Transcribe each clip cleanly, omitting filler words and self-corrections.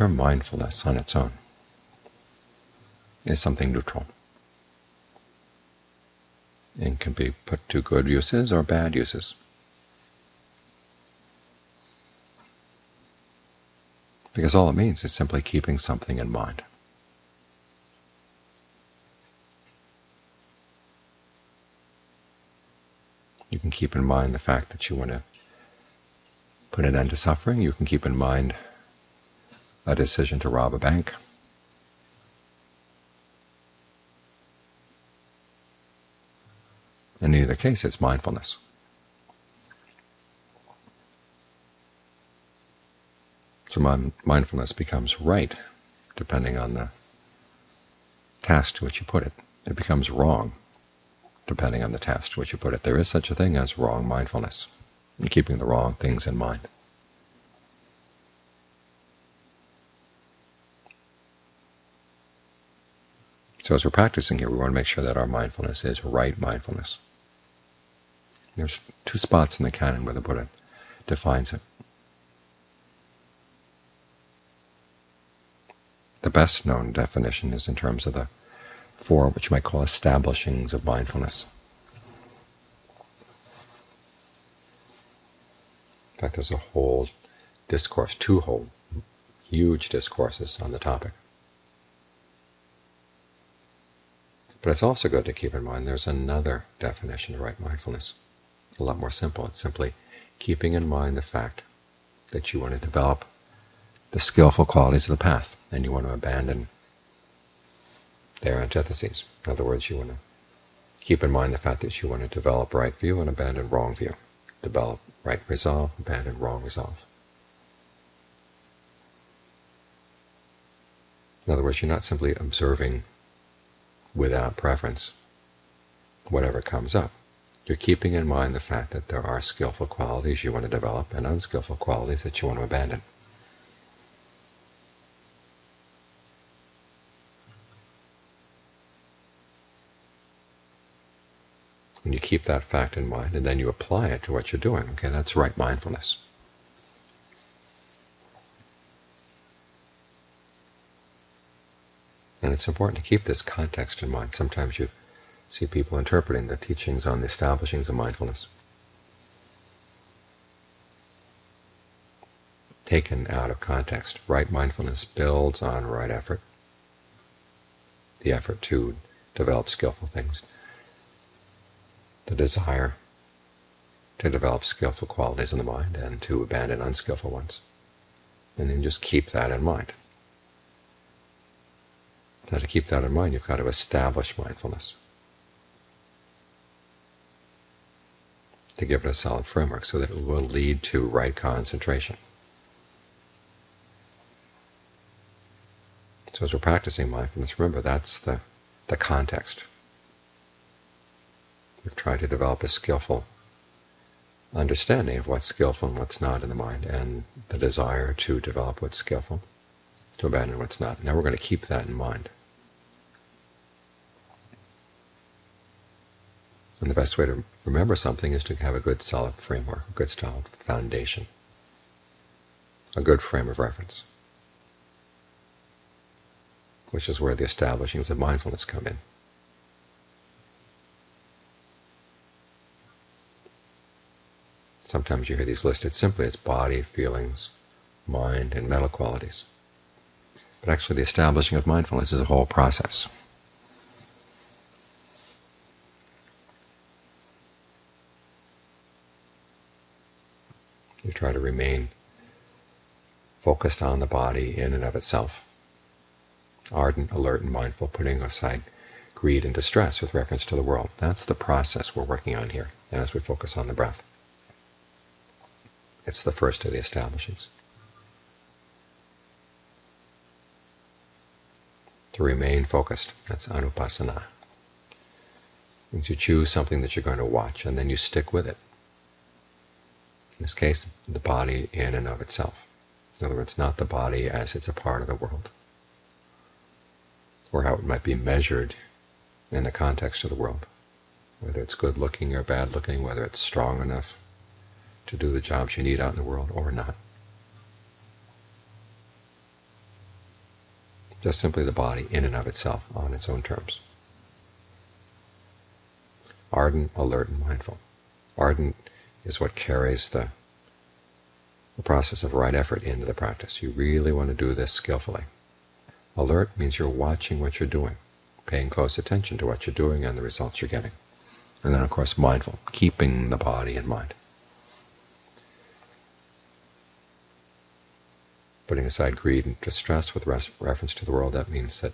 term mindfulness on its own is something neutral. It can be put to good uses or bad uses. Because all it means is simply keeping something in mind. You can keep in mind the fact that you want to put an end to suffering. You can keep in mind a decision to rob a bank. In either case, it's mindfulness. So mindfulness becomes right depending on the task to which you put it. It becomes wrong depending on the task to which you put it. There is such a thing as wrong mindfulness, and keeping the wrong things in mind. So as we're practicing here, we want to make sure that our mindfulness is right mindfulness. There's two spots in the canon where the Buddha defines it. The best known definition is in terms of the four, which you might call establishings of mindfulness. In fact, there's a whole discourse, two whole huge discourses on the topic. But it's also good to keep in mind there's another definition of right mindfulness, a lot more simple. It's simply keeping in mind the fact that you want to develop the skillful qualities of the path, and you want to abandon their antitheses. In other words, you want to keep in mind the fact that you want to develop right view and abandon wrong view, develop right resolve, abandon wrong resolve. In other words, you're not simply observing without preference whatever comes up. You're keeping in mind the fact that there are skillful qualities you want to develop and unskillful qualities that you want to abandon. When you keep that fact in mind and then you apply it to what you're doing, okay, that's right mindfulness. And it's important to keep this context in mind. Sometimes you see people interpreting the teachings on the establishings of mindfulness taken out of context. Right mindfulness builds on right effort, the effort to develop skillful things, the desire to develop skillful qualities in the mind and to abandon unskillful ones. And then just keep that in mind. Now, to keep that in mind, you've got to establish mindfulness, to give it a solid framework so that it will lead to right concentration. So as we're practicing mindfulness, remember that's the context. We've tried to develop a skillful understanding of what's skillful and what's not in the mind, and the desire to develop what's skillful, to abandon what's not. Now we're going to keep that in mind. And the best way to remember something is to have a good solid framework, a good solid foundation, a good frame of reference, which is where the establishings of mindfulness come in. Sometimes you hear these listed simply as body, feelings, mind, and mental qualities. But actually the establishing of mindfulness is a whole process. You try to remain focused on the body in and of itself, ardent, alert, and mindful, putting aside greed and distress with reference to the world. That's the process we're working on here as we focus on the breath. It's the first of the establishings. To remain focused, that's anupassana. It means you choose something that you're going to watch and then you stick with it. In this case, the body in and of itself. In other words, not the body as it's a part of the world, or how it might be measured in the context of the world, whether it's good-looking or bad-looking, whether it's strong enough to do the jobs you need out in the world or not. just simply the body in and of itself on its own terms. Ardent, alert, and mindful. Ardent is what carries the process of right effort into the practice. You really want to do this skillfully. Alert means you're watching what you're doing, paying close attention to what you're doing and the results you're getting. And then, of course, mindful, keeping the body in mind. Putting aside greed and distress with reference to the world, that means that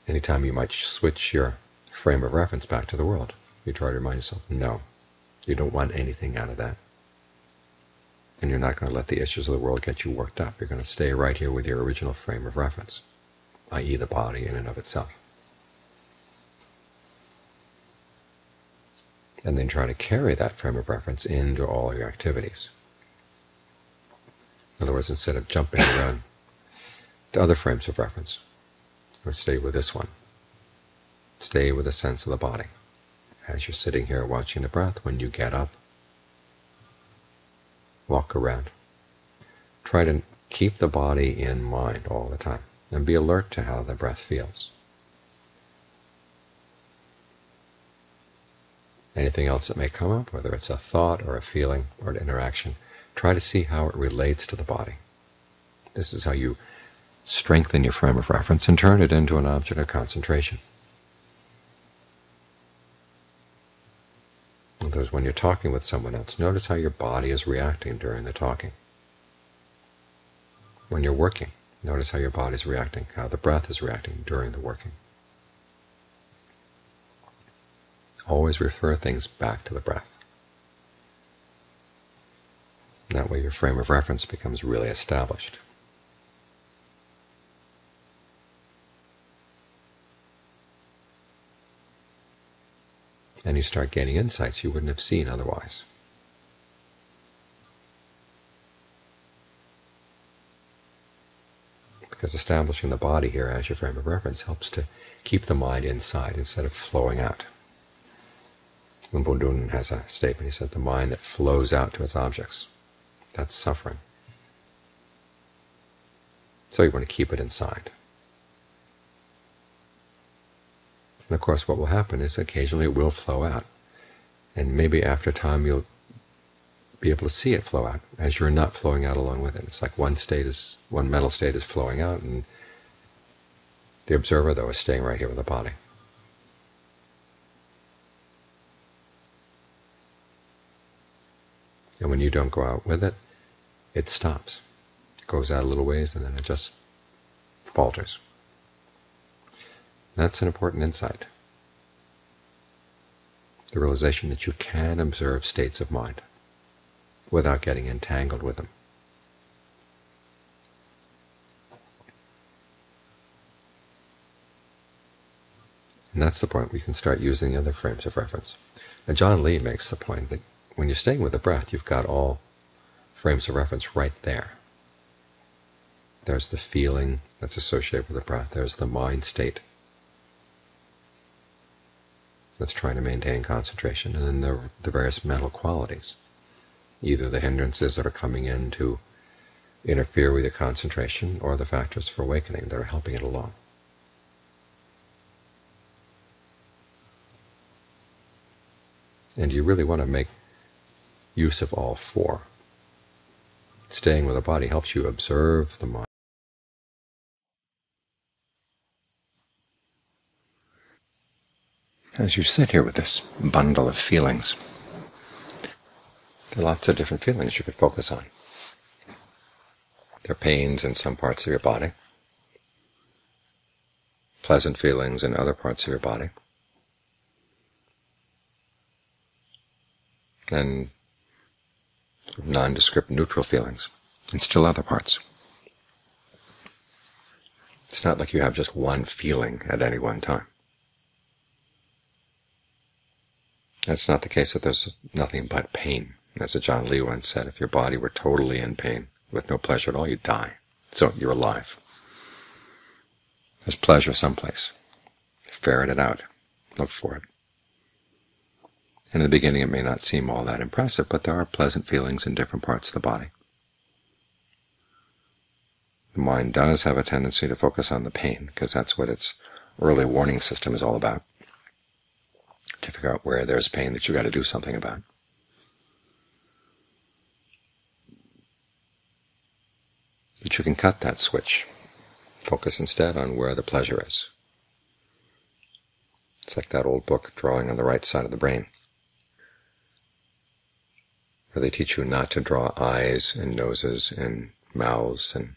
anytime you might switch your frame of reference back to the world, you try to remind yourself, no, you don't want anything out of that. And you're not going to let the issues of the world get you worked up. You're going to stay right here with your original frame of reference, i.e. the body in and of itself. And then try to carry that frame of reference into all your activities. In other words, instead of jumping around to other frames of reference, or stay with this one. Stay with a sense of the body. As you're sitting here watching the breath, when you get up, walk around. Try to keep the body in mind all the time, and be alert to how the breath feels. Anything else that may come up, whether it's a thought or a feeling or an interaction, try to see how it relates to the body. This is how you strengthen your frame of reference and turn it into an object of concentration. In other words, when you're talking with someone else, notice how your body is reacting during the talking. When you're working, notice how your body is reacting, how the breath is reacting during the working. Always refer things back to the breath. And that way your frame of reference becomes really established. And you start gaining insights you wouldn't have seen otherwise. Because establishing the body here as your frame of reference helps to keep the mind inside instead of flowing out. When Bodun has a statement, he said, the mind that flows out to its objects, that's suffering. So you want to keep it inside. And of course what will happen is occasionally it will flow out. And maybe after time you'll be able to see it flow out as you're not flowing out along with it. It's like one mental state is flowing out, and the observer, though, is staying right here with the body. And when you don't go out with it, it stops. It goes out a little ways and then it just falters. That's an important insight. The realization that you can observe states of mind without getting entangled with them. And that's the point where you can start using the other frames of reference. And John Lee makes the point that when you're staying with the breath, you've got all frames of reference right there. There's the feeling that's associated with the breath. There's the mind state that's trying to maintain concentration. And then the various mental qualities, either the hindrances that are coming in to interfere with your concentration or the factors for awakening that are helping it along. And you really want to make use of all four. Staying with the body helps you observe the mind. As you sit here with this bundle of feelings, there are lots of different feelings you could focus on. There are pains in some parts of your body, pleasant feelings in other parts of your body, and nondescript neutral feelings in still other parts. It's not like you have just one feeling at any one time. That's not the case that there's nothing but pain. As John Lee once said, if your body were totally in pain with no pleasure at all, you'd die. So you're alive. There's pleasure someplace. Ferret it out. Look for it. In the beginning it may not seem all that impressive, but there are pleasant feelings in different parts of the body. The mind does have a tendency to focus on the pain, because that's what its early warning system is all about, to figure out where there's pain that you've got to do something about. But you can cut that switch. Focus instead on where the pleasure is. It's like that old book, Drawing on the Right Side of the Brain, where they teach you not to draw eyes and noses and mouths and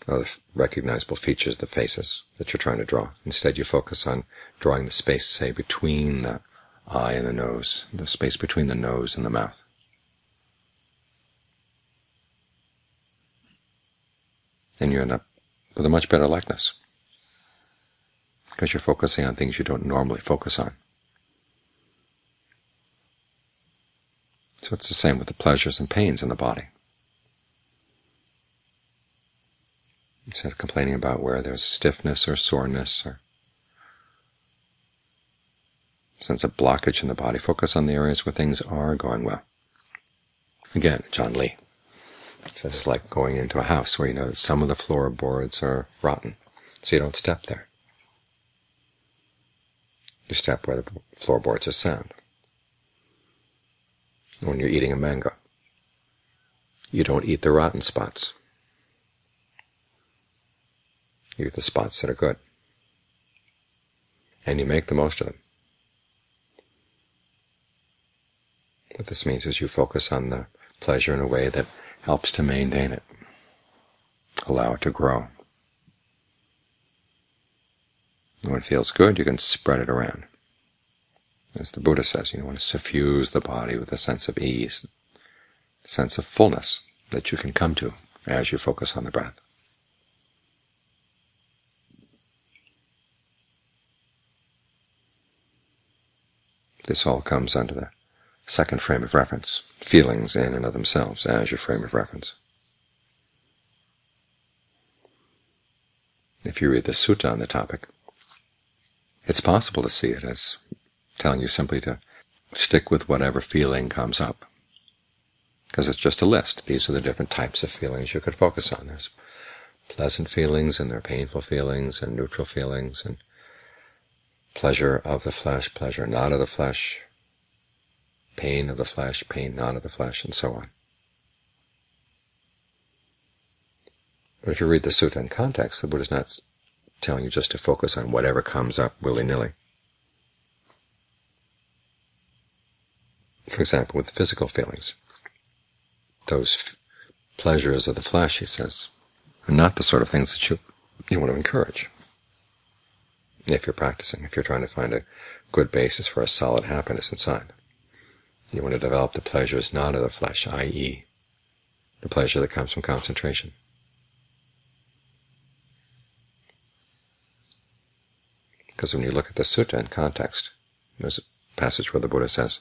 other recognizable features of the faces that you're trying to draw. Instead, you focus on drawing the space, say, between the eye and the nose, the space between the nose and the mouth. And you end up with a much better likeness, because you're focusing on things you don't normally focus on. So it's the same with the pleasures and pains in the body. Instead of complaining about where there's stiffness or soreness or sense of blockage in the body, focus on the areas where things are going well. Again, John Lee says it's like going into a house where you know that some of the floorboards are rotten, so you don't step there. You step where the floorboards are sound. When you're eating a mango, you don't eat the rotten spots. You eat the spots that are good, and you make the most of them. What this means is you focus on the pleasure in a way that helps to maintain it, allow it to grow. And when it feels good, you can spread it around. As the Buddha says, you want to suffuse the body with a sense of ease, a sense of fullness that you can come to as you focus on the breath. This all comes under the second frame of reference, feelings in and of themselves as your frame of reference. If you read the sutta on the topic, it's possible to see it as telling you simply to stick with whatever feeling comes up, because it's just a list. These are the different types of feelings you could focus on. There's pleasant feelings, and there are painful feelings, and neutral feelings, and pleasure of the flesh, pleasure not of the flesh, pain of the flesh, pain not of the flesh, and so on. But if you read the sutta in context, the Buddha is not telling you just to focus on whatever comes up willy-nilly. For example, with physical feelings, those pleasures of the flesh, he says, are not the sort of things that you want to encourage. If you're practicing, if you're trying to find a good basis for a solid happiness inside, you want to develop the pleasures not of the flesh, i.e., the pleasure that comes from concentration. Because when you look at the sutta in context, there's a passage where the Buddha says,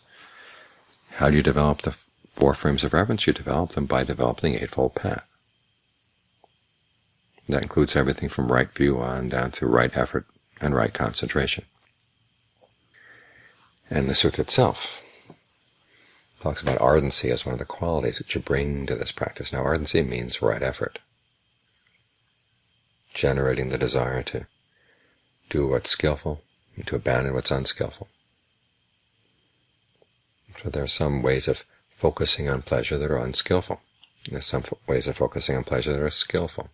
how do you develop the four frames of reference? You develop them by developing the Eightfold Path. That includes everything from right view on down to right effort and right concentration. And the sutta itself talks about ardency as one of the qualities that you bring to this practice. Now, ardency means right effort, generating the desire to do what's skillful and to abandon what's unskillful. So there are some ways of focusing on pleasure that are unskillful, and there's some ways of focusing on pleasure that are skillful.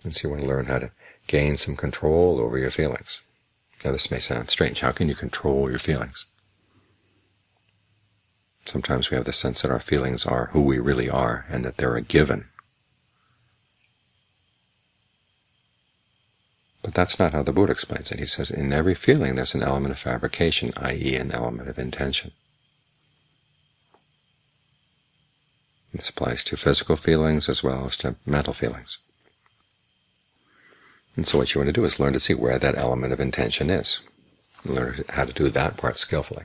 And so you want to learn how to gain some control over your feelings. Now this may sound strange. How can you control your feelings? Sometimes we have the sense that our feelings are who we really are and that they're a given. But that's not how the Buddha explains it. He says in every feeling there's an element of fabrication, i.e. an element of intention. This applies to physical feelings as well as to mental feelings. And so what you want to do is learn to see where that element of intention is, and learn how to do that part skillfully.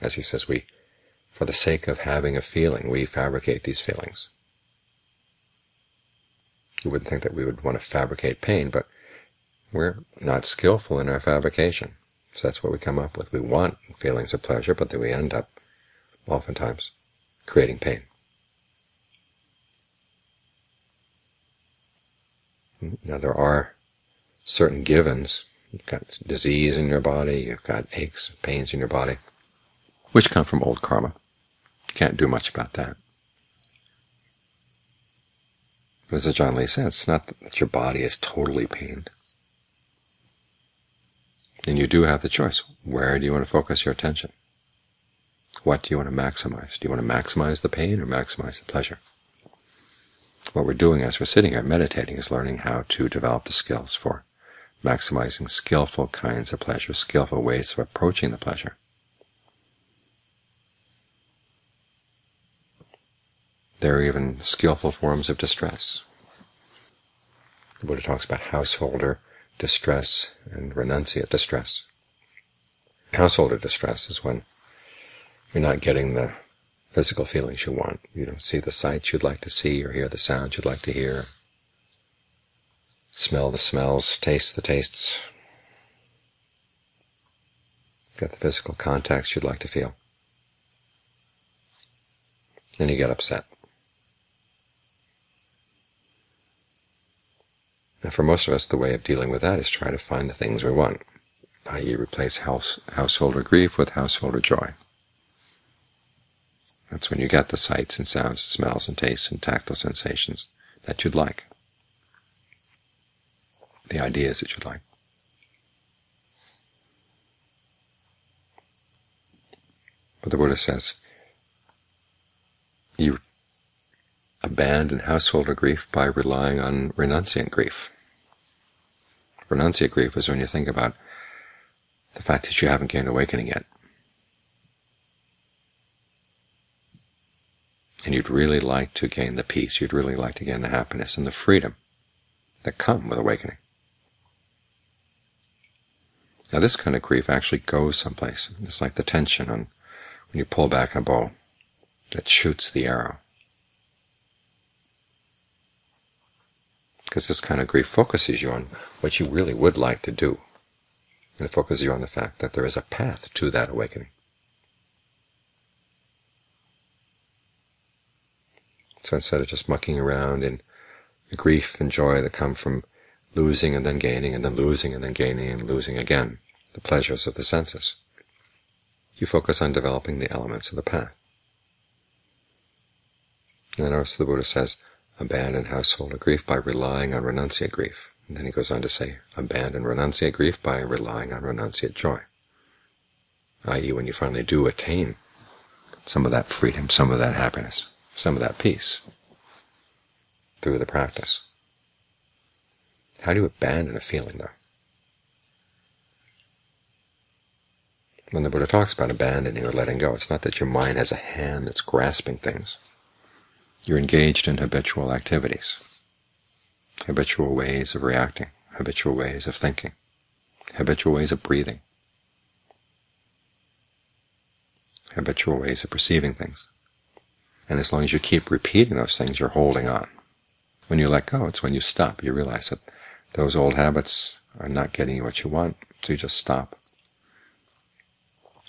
As he says, for the sake of having a feeling, we fabricate these feelings. You wouldn't think that we would want to fabricate pain, but We're not skillful in our fabrication. So that's what we come up with. We want feelings of pleasure, but then we end up, oftentimes, creating pain. Now there are certain givens. You've got disease in your body, you've got aches, pains in your body, which come from old karma. You can't do much about that. But as John Lee says, it's not that your body is totally pained. And you do have the choice. Where do you want to focus your attention? What do you want to maximize? Do you want to maximize the pain or maximize the pleasure? What we're doing as we're sitting here meditating is learning how to develop the skills for maximizing skillful kinds of pleasure, skillful ways of approaching the pleasure. There are even skillful forms of distress. The Buddha talks about householder distress and renunciate distress. Householder distress is when you're not getting the physical feelings you want. You don't see the sights you'd like to see or hear the sounds you'd like to hear, smell the smells, taste the tastes, get the physical contacts you'd like to feel. Then you get upset. And for most of us, the way of dealing with that is try to find the things we want, i.e. replace householder grief with householder joy. That's when you get the sights and sounds and smells and tastes and tactile sensations that you'd like, the ideas that you'd like. But the Buddha says, you abandon householder grief by relying on renunciant grief. Renunciant grief is when you think about the fact that you haven't gained awakening yet. And you'd really like to gain the peace, you'd really like to gain the happiness and the freedom that come with awakening. Now this kind of grief actually goes someplace. It's like the tension on when you pull back a bow that shoots the arrow. Because this kind of grief focuses you on what you really would like to do. And it focuses you on the fact that there is a path to that awakening. So instead of just mucking around in the grief and joy that come from losing and then gaining, and then losing and then gaining and losing again, the pleasures of the senses, you focus on developing the elements of the path. And then also the Buddha says, abandon householder grief by relying on renunciate grief. And then he goes on to say, abandon renunciate grief by relying on renunciate joy. I.e., when you finally do attain some of that freedom, some of that happiness, some of that peace through the practice. How do you abandon a feeling, though? When the Buddha talks about abandoning or letting go, it's not that your mind has a hand that's grasping things. You're engaged in habitual activities, habitual ways of reacting, habitual ways of thinking, habitual ways of breathing, habitual ways of perceiving things. And as long as you keep repeating those things, you're holding on. When you let go, it's when you stop. You realize that those old habits are not getting you what you want, so you just stop.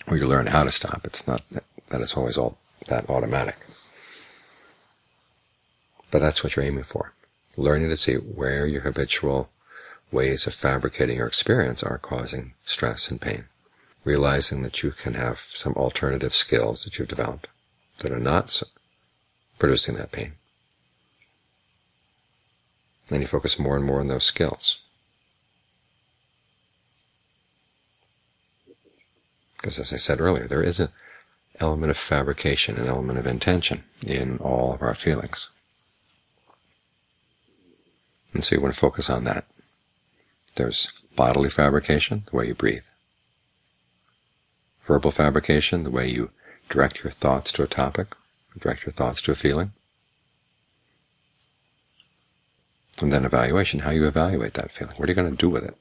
Or you learn how to stop. It's not that it's always all that automatic. But that's what you're aiming for, learning to see where your habitual ways of fabricating your experience are causing stress and pain, realizing that you can have some alternative skills that you've developed that are not producing that pain. Then you focus more and more on those skills. Because as I said earlier, there is an element of fabrication, an element of intention in all of our feelings. And so you want to focus on that. There's bodily fabrication, the way you breathe. Verbal fabrication, the way you direct your thoughts to a topic, direct your thoughts to a feeling. And then evaluation, how you evaluate that feeling. What are you going to do with it?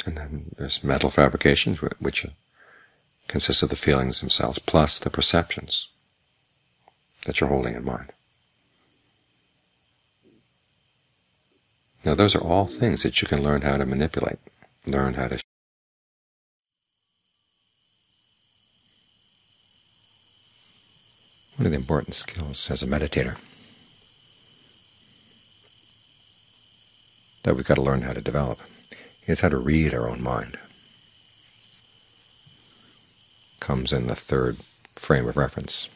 And then there's mental fabrication, which consists of the feelings themselves, plus the perceptions that you're holding in mind. Now those are all things that you can learn how to manipulate, learn how to. One of the important skills as a meditator that we've got to learn how to develop is how to read our own mind. Comes in the third frame of reference.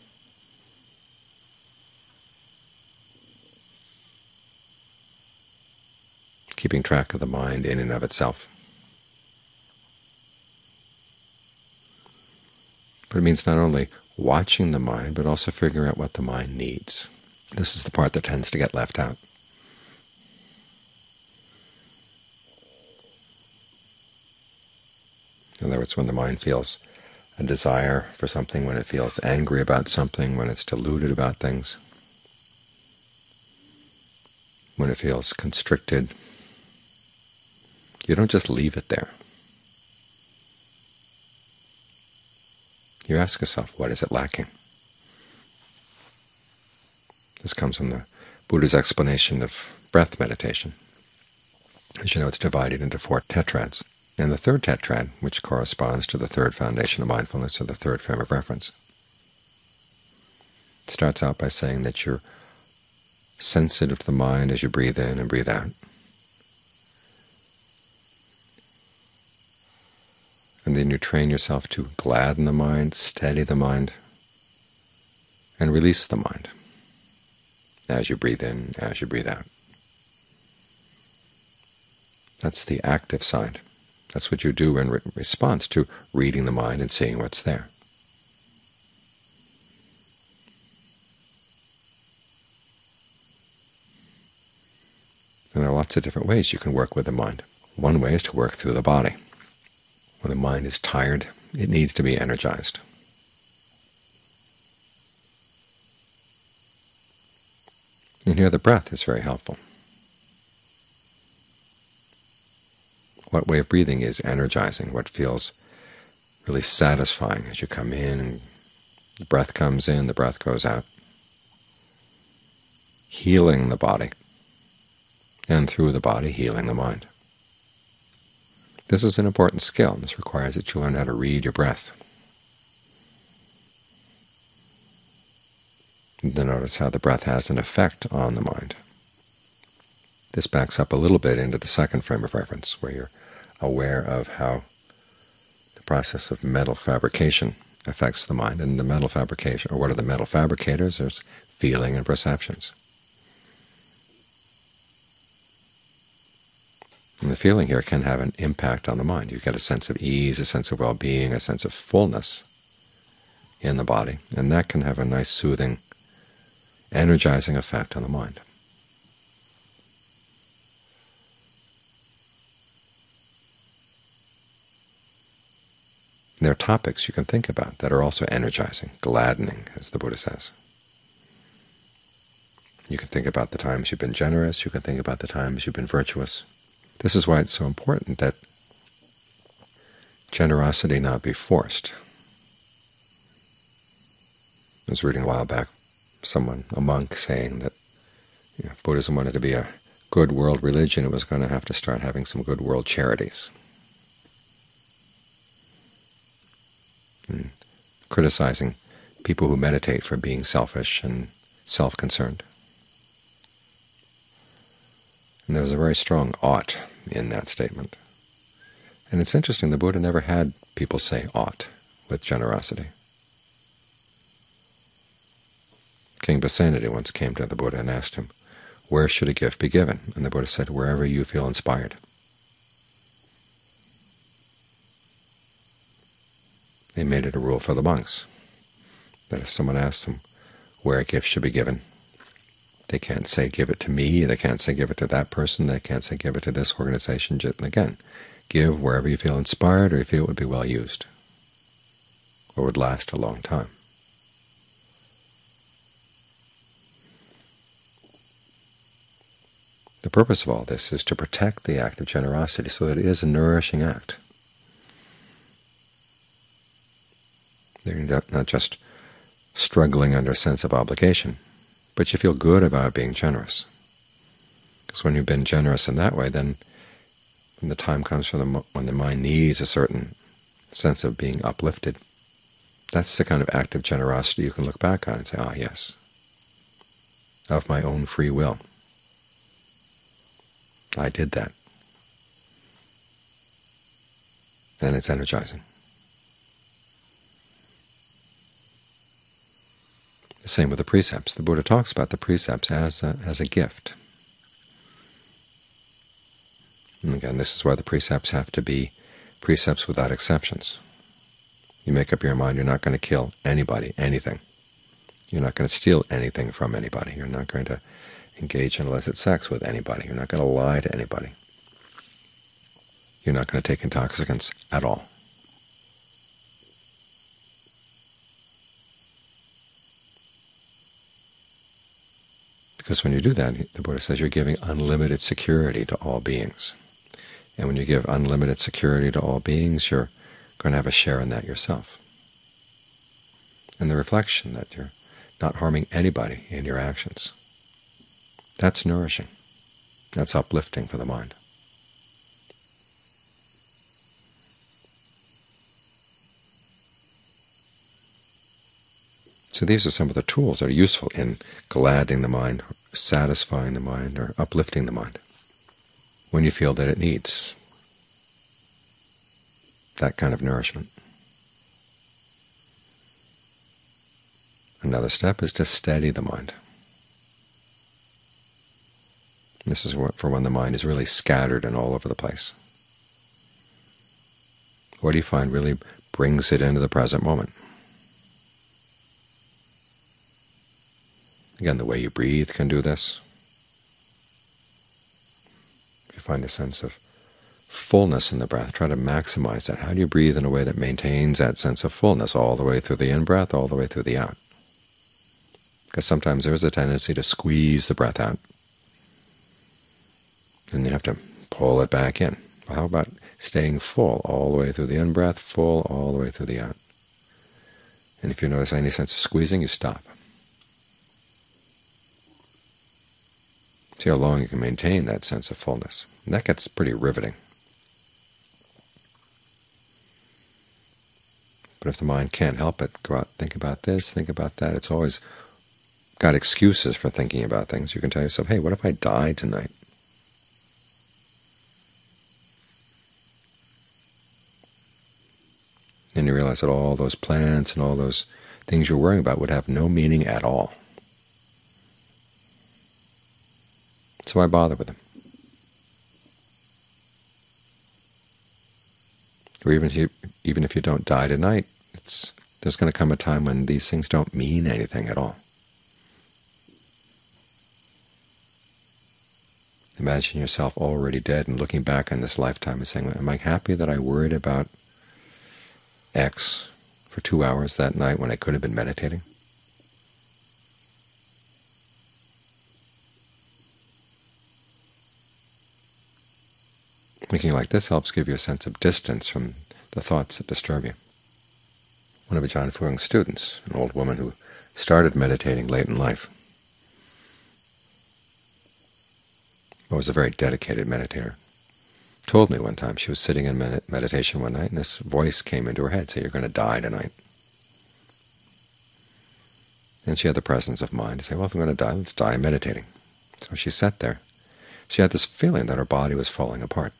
Keeping track of the mind in and of itself. But it means not only watching the mind, but also figuring out what the mind needs. This is the part that tends to get left out. In other words, when the mind feels a desire for something, when it feels angry about something, when it's deluded about things, when it feels constricted, you don't just leave it there. You ask yourself, what is it lacking? This comes from the Buddha's explanation of breath meditation. As you know, it's divided into 4 tetrads. And the third tetrad, which corresponds to the third foundation of mindfulness, or the third frame of reference, starts out by saying that you're sensitive to the mind as you breathe in and breathe out. And then you train yourself to gladden the mind, steady the mind, and release the mind as you breathe in, as you breathe out. That's the active side. That's what you do in response to reading the mind and seeing what's there. And there are lots of different ways you can work with the mind. One way is to work through the body. When the mind is tired, it needs to be energized. And here the breath is very helpful. What way of breathing is energizing? What feels really satisfying as you come in and the breath comes in, the breath goes out? Healing the body, and through the body healing the mind. This is an important skill. This requires that you learn how to read your breath. And then notice how the breath has an effect on the mind. This backs up a little bit into the second frame of reference, where you're aware of how the process of mental fabrication affects the mind. And the mental fabrication, or what are the mental fabricators? There's feeling and perceptions. And the feeling here can have an impact on the mind. You get a sense of ease, a sense of well-being, a sense of fullness in the body, and that can have a nice, soothing, energizing effect on the mind. And there are topics you can think about that are also energizing, gladdening, as the Buddha says. You can think about the times you've been generous. You can think about the times you've been virtuous. This is why it's so important that generosity not be forced. I was reading a while back a monk saying that if Buddhism wanted to be a good world religion, it was going to have to start having some good world charities. And criticizing people who meditate for being selfish and self-concerned. And there's a very strong ought in that statement. And it's interesting, the Buddha never had people say ought with generosity. King Basenadi once came to the Buddha and asked him, where should a gift be given? And the Buddha said, wherever you feel inspired. They made it a rule for the monks that if someone asks them where a gift should be given, they can't say, give it to me, they can't say, give it to that person, they can't say, give it to this organization. Again, give wherever you feel inspired or you feel it would be well used or would last a long time. The purpose of all this is to protect the act of generosity so that it is a nourishing act. They're not just struggling under a sense of obligation, but you feel good about being generous. Because when you've been generous in that way, then when the time comes for when the mind needs a certain sense of being uplifted, that's the kind of act of generosity you can look back on and say, ah, yes, of my own free will, I did that. Then it's energizing. The same with the precepts. The Buddha talks about the precepts as a gift. And again, this is why the precepts have to be precepts without exceptions. You make up your mind you're not going to kill anybody, anything. You're not going to steal anything from anybody. You're not going to engage in illicit sex with anybody. You're not going to lie to anybody. You're not going to take intoxicants at all. Because when you do that, the Buddha says you're giving unlimited security to all beings. And when you give unlimited security to all beings, you're going to have a share in that yourself. And the reflection that you're not harming anybody in your actions, that's nourishing. That's uplifting for the mind. So these are some of the tools that are useful in gladdening the mind, or satisfying the mind, or uplifting the mind, when you feel that it needs that kind of nourishment. Another step is to steady the mind. This is for when the mind is really scattered and all over the place. What do you find really brings it into the present moment? Again, the way you breathe can do this. If you find a sense of fullness in the breath, try to maximize that. How do you breathe in a way that maintains that sense of fullness all the way through the in-breath, all the way through the out? Because sometimes there's a tendency to squeeze the breath out, and you have to pull it back in. Well, how about staying full all the way through the in-breath, full all the way through the out? And if you notice any sense of squeezing, you stop. See how long you can maintain that sense of fullness. And that gets pretty riveting. But if the mind can't help it, go out, think about this, think about that. It's always got excuses for thinking about things. You can tell yourself, hey, what if I died tonight? And you realize that all those plans and all those things you're worrying about would have no meaning at all. So why bother with them? Or even if you don't die tonight, there's going to come a time when these things don't mean anything at all. Imagine yourself already dead and looking back on this lifetime and saying, am I happy that I worried about X for 2 hours that night when I could have been meditating? Thinking like this helps give you a sense of distance from the thoughts that disturb you. One of Ajahn Fuang's students, an old woman who started meditating late in life, was a very dedicated meditator, told me one time she was sitting in meditation one night and this voice came into her head, say, you're going to die tonight. And she had the presence of mind to say, well, if I'm going to die, let's die meditating. So she sat there. She had this feeling that her body was falling apart,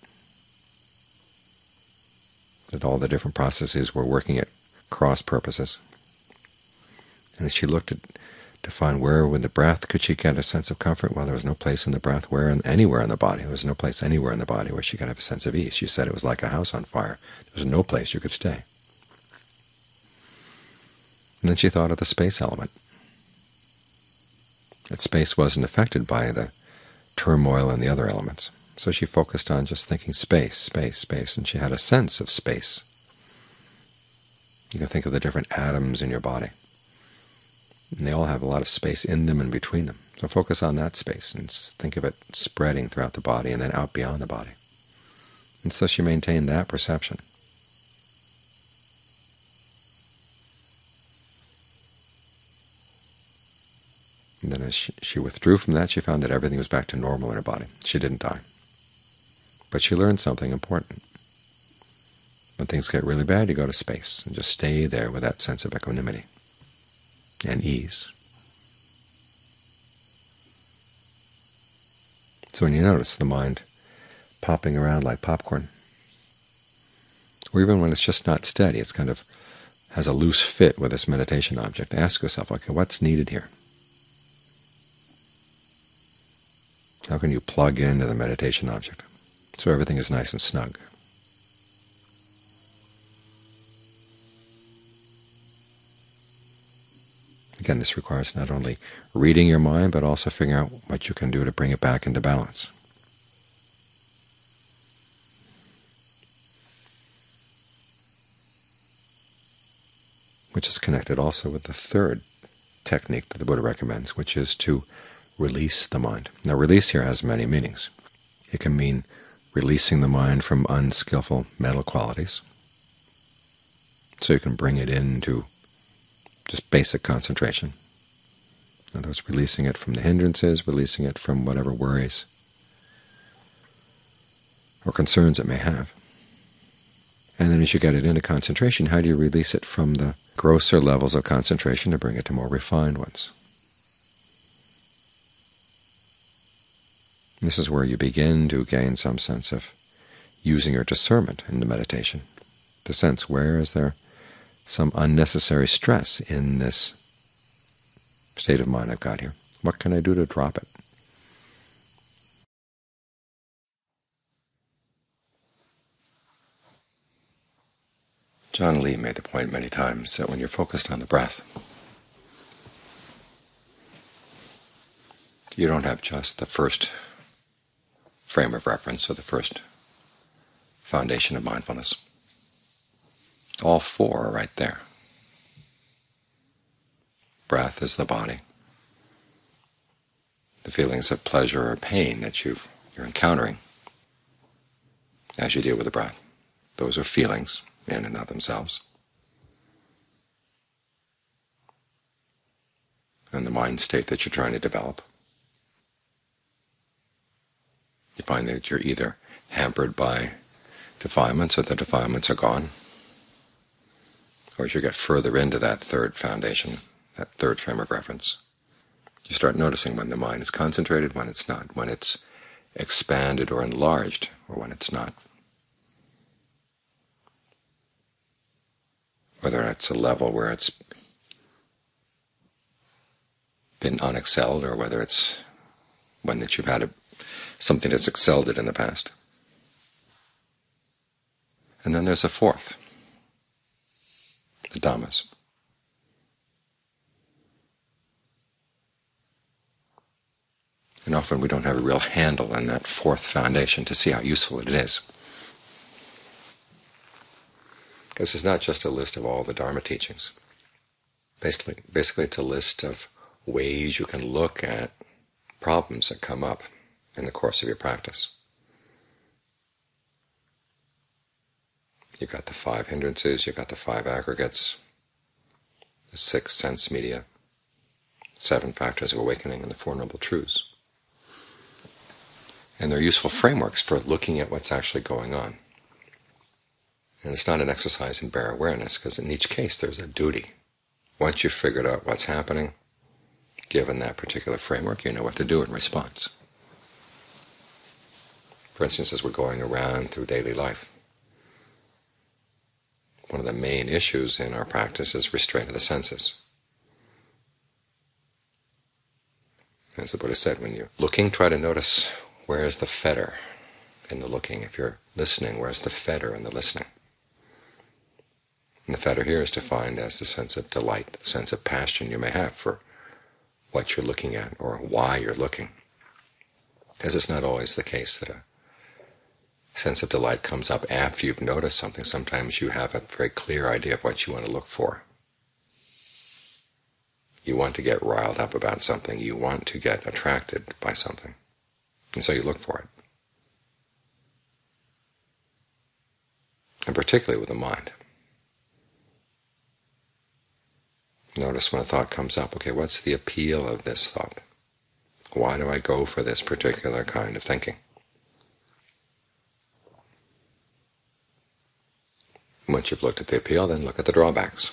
that all the different processes were working at cross purposes. And as she looked to find where with the breath could she get a sense of comfort, well, there was no place in the breath anywhere in the body. There was no place anywhere in the body where she could have a sense of ease. She said it was like a house on fire. There was no place you could stay. And then she thought of the space element. That space wasn't affected by the turmoil in the other elements. So she focused on just thinking space, space, space, and she had a sense of space. You can think of the different atoms in your body, and they all have a lot of space in them and between them. So focus on that space and think of it spreading throughout the body and then out beyond the body. And so she maintained that perception. And then as she withdrew from that, she found that everything was back to normal in her body. She didn't die. But she learned something important. When things get really bad, you go to space and just stay there with that sense of equanimity and ease. So when you notice the mind popping around like popcorn, or even when it's just not steady, it's kind of has a loose fit with this meditation object, ask yourself, okay, what's needed here? How can you plug into the meditation object so everything is nice and snug? Again, this requires not only reading your mind, but also figuring out what you can do to bring it back into balance. Which is connected also with the third technique that the Buddha recommends, which is to release the mind. Now, release here has many meanings. It can mean releasing the mind from unskillful mental qualities, so you can bring it into just basic concentration. In other words, releasing it from the hindrances, releasing it from whatever worries or concerns it may have. And then as you get it into concentration, how do you release it from the grosser levels of concentration to bring it to more refined ones? This is where you begin to gain some sense of using your discernment in the meditation, to sense where is there some unnecessary stress in this state of mind I've got here. What can I do to drop it? John Lee made the point many times that when you're focused on the breath, you don't have just the first frame of reference or the first foundation of mindfulness. All four are right there. Breath is the body. The feelings of pleasure or pain that you're encountering as you deal with the breath, those are feelings in and of themselves. And the mind state that you're trying to develop, you find that you're either hampered by defilements or the defilements are gone, or as you get further into that third foundation, that third frame of reference, you start noticing when the mind is concentrated, when it's not, when it's expanded or enlarged, or when it's not. Whether it's a level where it's been unexcelled, or whether it's one that you've had something that's excelled it in the past. And then there's a fourth, the Dhammas. And often we don't have a real handle on that fourth foundation to see how useful it is. Because it's not just a list of all the Dharma teachings. Basically it's a list of ways you can look at problems that come up in the course of your practice. You've got the 5 hindrances, you've got the 5 aggregates, the 6 sense media, 7 factors of awakening, and the 4 noble truths. And they're useful frameworks for looking at what's actually going on. And it's not an exercise in bare awareness, because in each case there's a duty. Once you've figured out what's happening, given that particular framework, you know what to do in response. For instance, as we're going around through daily life, one of the main issues in our practice is restraint of the senses. As the Buddha said, when you're looking, try to notice where is the fetter in the looking. If you're listening, where's the fetter in the listening? And the fetter here is defined as the sense of delight, the sense of passion you may have for what you're looking at or why you're looking. Because it's not always the case that a sense of delight comes up after you've noticed something. Sometimes you have a very clear idea of what you want to look for. You want to get riled up about something. You want to get attracted by something. And so you look for it. And particularly with the mind. Notice when a thought comes up, okay, what's the appeal of this thought? Why do I go for this particular kind of thinking? Once you've looked at the appeal, then look at the drawbacks.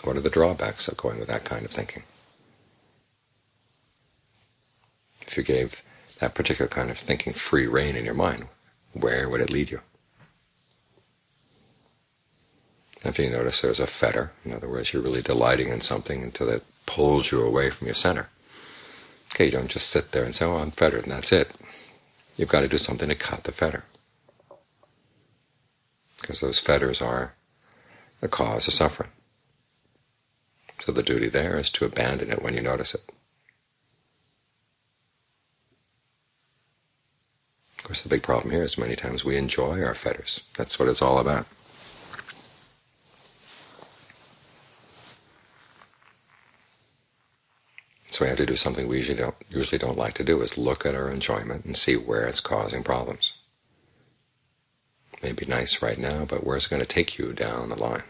What are the drawbacks of going with that kind of thinking? If you gave that particular kind of thinking free rein in your mind, where would it lead you? If you notice there's a fetter, in other words, you're really delighting in something until it pulls you away from your center. Okay, you don't just sit there and say, oh, I'm fettered, and that's it. You've got to do something to cut the fetter. Because those fetters are the cause of suffering. So the duty there is to abandon it when you notice it. Of course, the big problem here is many times we enjoy our fetters. That's what it's all about. So we have to do something we usually don't like to do, is look at our enjoyment and see where it's causing problems. It may be nice right now, but where's it going to take you down the line?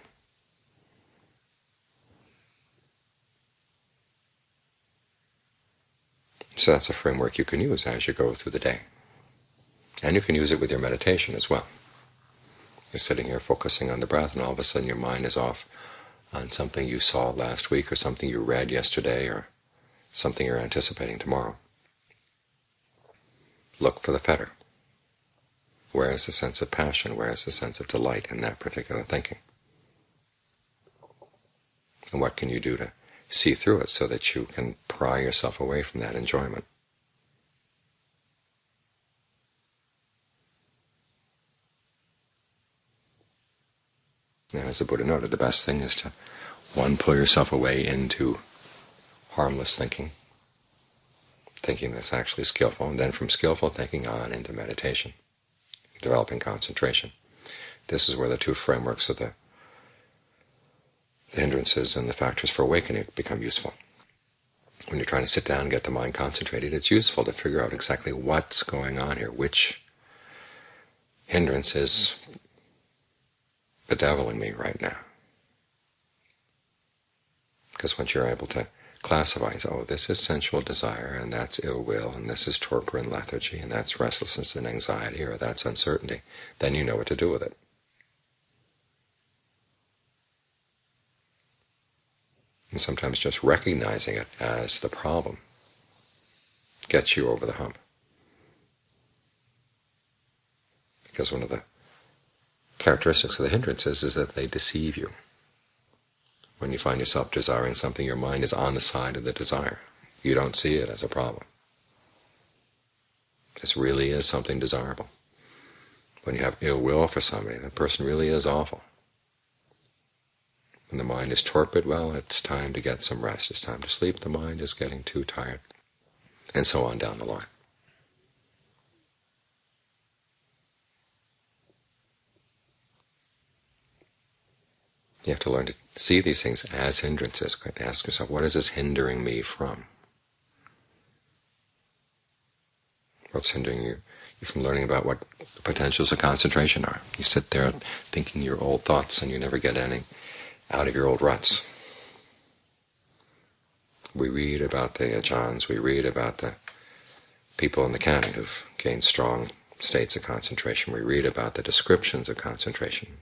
So that's a framework you can use as you go through the day. And you can use it with your meditation as well. You're sitting here focusing on the breath, and all of a sudden your mind is off on something you saw last week, or something you read yesterday, or something you're anticipating tomorrow. Look for the fetter. Where is the sense of passion? Where is the sense of delight in that particular thinking? And what can you do to see through it so that you can pry yourself away from that enjoyment? Now, as the Buddha noted, the best thing is to, one, pull yourself away into harmless thinking, thinking that's actually skillful, and then from skillful thinking on into meditation, developing concentration. This is where the two frameworks of the hindrances and the factors for awakening become useful. When you're trying to sit down and get the mind concentrated, it's useful to figure out exactly what's going on here, which hindrance is bedeviling me right now. Because once you're able to classify, oh, this is sensual desire, and that's ill will, and this is torpor and lethargy, and that's restlessness and anxiety, or that's uncertainty, then you know what to do with it. And sometimes just recognizing it as the problem gets you over the hump. Because one of the characteristics of the hindrances is that they deceive you. When you find yourself desiring something, your mind is on the side of the desire. You don't see it as a problem. This really is something desirable. When you have ill will for somebody, that person really is awful. When the mind is torpid, well, it's time to get some rest. It's time to sleep. The mind is getting too tired. And so on down the line. You have to learn to see these things as hindrances. Ask yourself, what is this hindering me from? What's hindering you from learning about what the potentials of concentration are? You sit there thinking your old thoughts and you never get any out of your old ruts. We read about the Ajahns, we read about the people in the canon who've gained strong states of concentration. We read about the descriptions of concentration.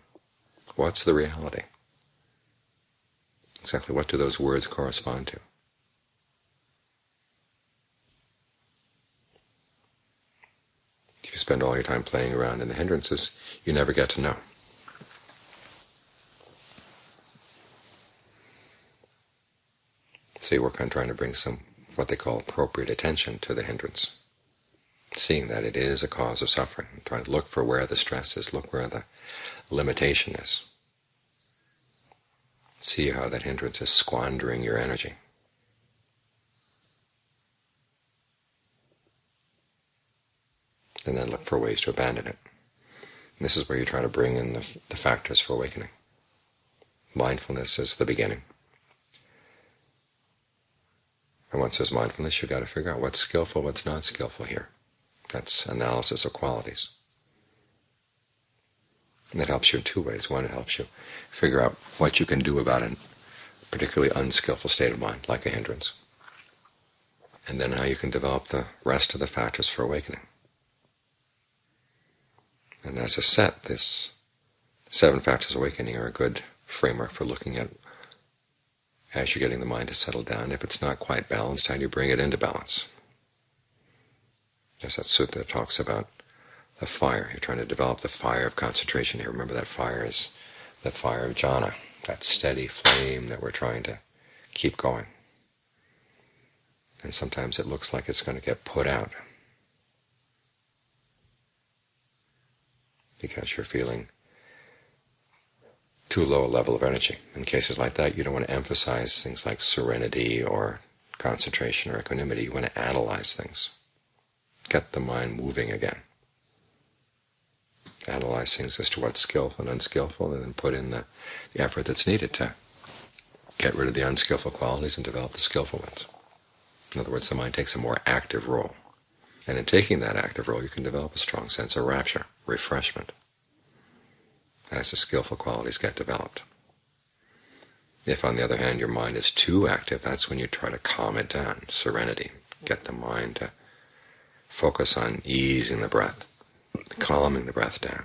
What's the reality? Exactly what do those words correspond to? If you spend all your time playing around in the hindrances, you never get to know. So you work on trying to bring some, what they call appropriate attention to the hindrance, seeing that it is a cause of suffering, trying to look for where the stress is, look where the limitation is. See how that hindrance is squandering your energy. And then look for ways to abandon it. And this is where you try to bring in the factors for awakening. Mindfulness is the beginning. And once there's mindfulness, you've got to figure out what's skillful, what's not skillful here. That's analysis of qualities. And that helps you in two ways. One, it helps you figure out what you can do about a particularly unskillful state of mind, like a hindrance. And then how you can develop the rest of the factors for awakening. And as a set, this 7 factors of awakening are a good framework for looking at, as you're getting the mind to settle down, if it's not quite balanced, how do you bring it into balance? There's that sutta that talks about the fire. You're trying to develop the fire of concentration here. Remember, that fire is the fire of jhana, that steady flame that we're trying to keep going. And sometimes it looks like it's going to get put out because you're feeling too low a level of energy. In cases like that, you don't want to emphasize things like serenity or concentration or equanimity. You want to analyze things. Get the mind moving again. Analyze things as to what's skillful and unskillful, and then put in the effort that's needed to get rid of the unskillful qualities and develop the skillful ones. In other words, the mind takes a more active role. And in taking that active role, you can develop a strong sense of rapture, refreshment, as the skillful qualities get developed. If, on the other hand, your mind is too active, that's when you try to calm it down, serenity, get the mind to focus on easing the breath, calming the breath down.